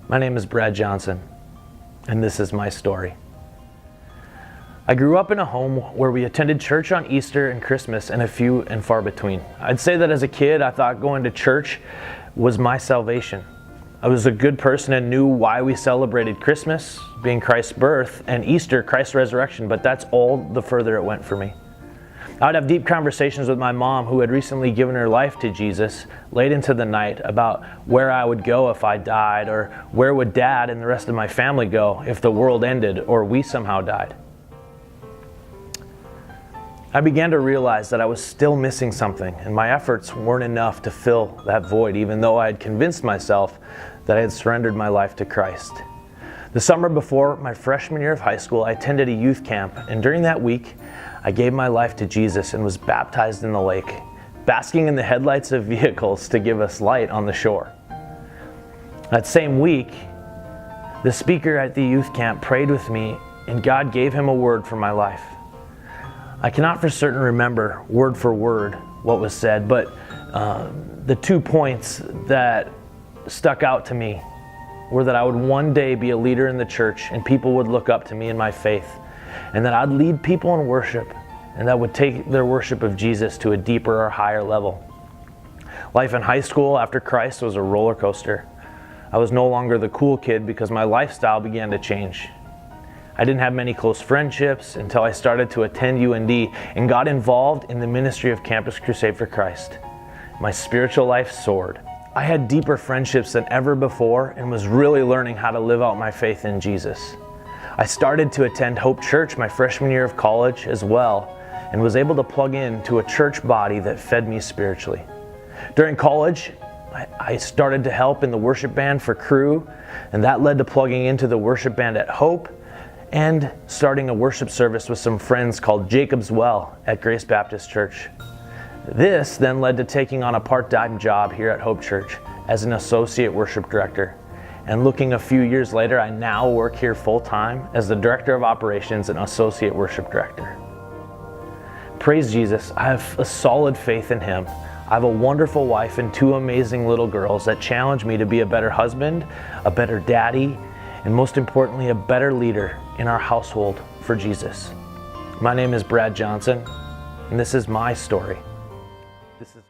My name is Brad Johnson, and this is my story. I grew up in a home where we attended church on Easter and Christmas and a few and far between. I'd say that as a kid, I thought going to church was my salvation. I was a good person and knew why we celebrated Christmas, being Christ's birth, and Easter, Christ's resurrection, but that's all the further it went for me. I'd have deep conversations with my mom, who had recently given her life to Jesus, late into the night about where I would go if I died, or where would Dad and the rest of my family go if the world ended or we somehow died. I began to realize that I was still missing something, and my efforts weren't enough to fill that void, even though I had convinced myself that I had surrendered my life to Christ. The summer before my freshman year of high school, I attended a youth camp, and during that week, I gave my life to Jesus and was baptized in the lake, basking in the headlights of vehicles to give us light on the shore. That same week, the speaker at the youth camp prayed with me, and God gave him a word for my life. I cannot for certain remember word for word what was said, but the 2 points that stuck out to me were that I would one day be a leader in the church and people would look up to me in my faith, and that I'd lead people in worship, and that would take their worship of Jesus to a deeper or higher level. Life in high school after Christ was a roller coaster. I was no longer the cool kid because my lifestyle began to change. I didn't have many close friendships until I started to attend UND and got involved in the ministry of Campus Crusade for Christ. My spiritual life soared. I had deeper friendships than ever before and was really learning how to live out my faith in Jesus. I started to attend Hope Church my freshman year of college as well, and was able to plug into a church body that fed me spiritually. During college, I started to help in the worship band for Cru, and that led to plugging into the worship band at Hope and starting a worship service with some friends called Jacob's Well at Grace Baptist Church. This then led to taking on a part-time job here at Hope Church as an associate worship director. And looking a few years later, I now work here full-time as the Director of Operations and Associate Worship Director. Praise Jesus, I have a solid faith in Him. I have a wonderful wife and 2 amazing little girls that challenge me to be a better husband, a better daddy, and most importantly, a better leader in our household for Jesus. My name is Brad Johnson, and this is my story. This is